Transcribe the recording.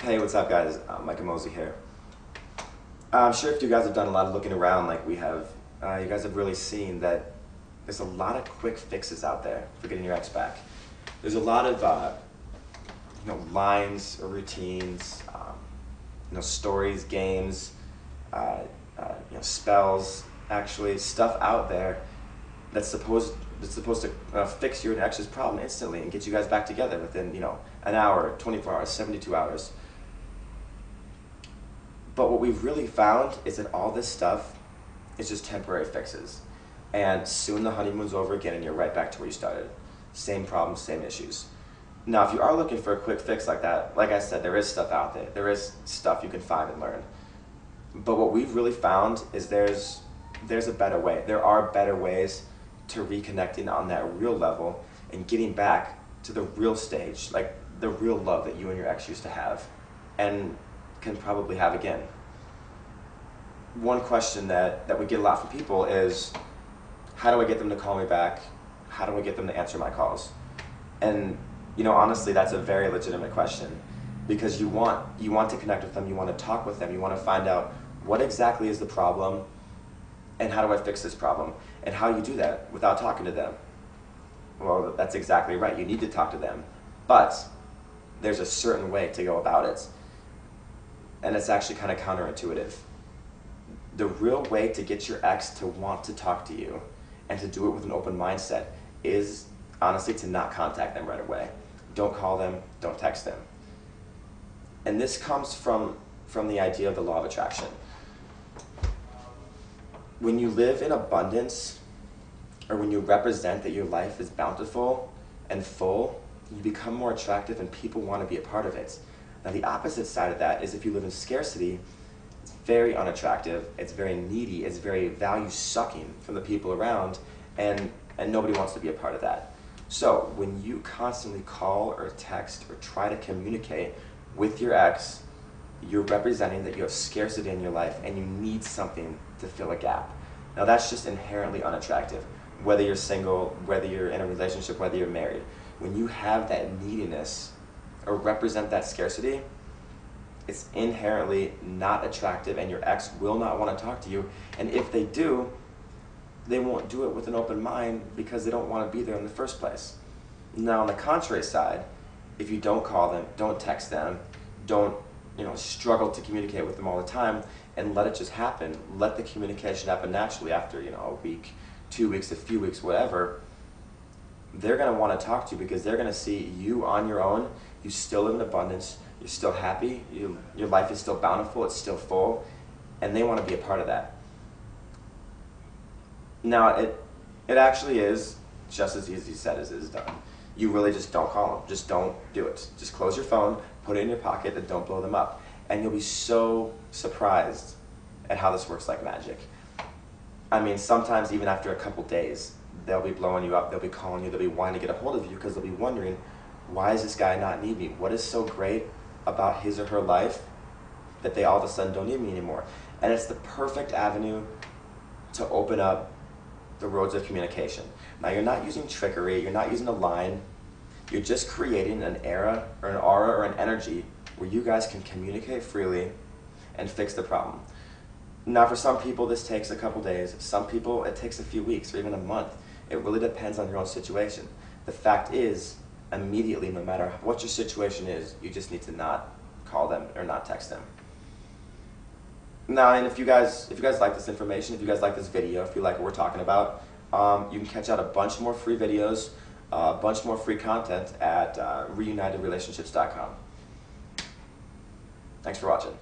Hey, what's up guys? Micah Mosley here. I'm sure if you guys have done a lot of looking around like we have, you guys have really seen that there's a lot of quick fixes out there for getting your ex back. There's a lot of lines or routines, stories, games, spells, actually stuff out there that's supposed to fix your ex's problem instantly and get you guys back together within an hour, 24 hours, 72 hours. But what we've really found is that all this stuff is just temporary fixes. And soon the honeymoon's over again and you're right back to where you started. Same problems, same issues. Now, if you are looking for a quick fix like that, like I said, there is stuff out there. There is stuff you can find and learn. But what we've really found is there's a better way. There are better ways to reconnecting on that real level and getting back to the real stage, like the real love that you and your ex used to have and can probably have again. One question that we get a lot from people is, how do I get them to call me back? How do I get them to answer my calls? And honestly, that's a very legitimate question, because you want to connect with them, you want to talk with them, you want to find out what exactly is the problem and how do I fix this problem, and how you do that without talking to them. Well, that's exactly right, you need to talk to them, but there's a certain way to go about it, and it's actually kind of counterintuitive. The real way to get your ex to want to talk to you and to do it with an open mindset is honestly to not contact them right away. Don't call them, don't text them. And this comes from the idea of the law of attraction. When you live in abundance, or when you represent that your life is bountiful and full, you become more attractive and people want to be a part of it. Now the opposite side of that is if you live in scarcity, it's very unattractive, it's very needy, it's very value-sucking from the people around, and nobody wants to be a part of that. So when you constantly call or text or try to communicate with your ex, you're representing that you have scarcity in your life and you need something to fill a gap. Now that's just inherently unattractive. Whether you're single, whether you're in a relationship, whether you're married, when you have that neediness or represent that scarcity, it's inherently not attractive and your ex will not want to talk to you. And if they do, they won't do it with an open mind because they don't want to be there in the first place. Now on the contrary side, if you don't call them, don't text them, don't struggle to communicate with them all the time, and let it just happen, let the communication happen naturally after a week, 2 weeks, a few weeks, whatever, they're going to want to talk to you because they're going to see you on your own, you still live in abundance, you're still happy, your life is still bountiful, it's still full, and they want to be a part of that. Now, it actually is just as easy said as it is done. You really just don't call them. Just don't do it. Just close your phone, put it in your pocket, and don't blow them up. And you'll be so surprised at how this works like magic. I mean, sometimes even after a couple days, they'll be blowing you up, they'll be calling you, they'll be wanting to get a hold of you because they'll be wondering, why does this guy not need me? What is so great about his or her life that they all of a sudden don't need me anymore? And it's the perfect avenue to open up the roads of communication. Now you're not using trickery, you're not using a line, you're just creating an era or an aura or an energy where you guys can communicate freely and fix the problem. Now for some people this takes a couple days, some people it takes a few weeks or even a month. It really depends on your own situation. The fact is, immediately, no matter what your situation is, you just need to not call them or not text them. Now, and if you guys like this information, if you guys like this video, if you like what we're talking about, you can catch out a bunch more free videos, a bunch more free content at reunitedrelationships.com. Thanks for watching.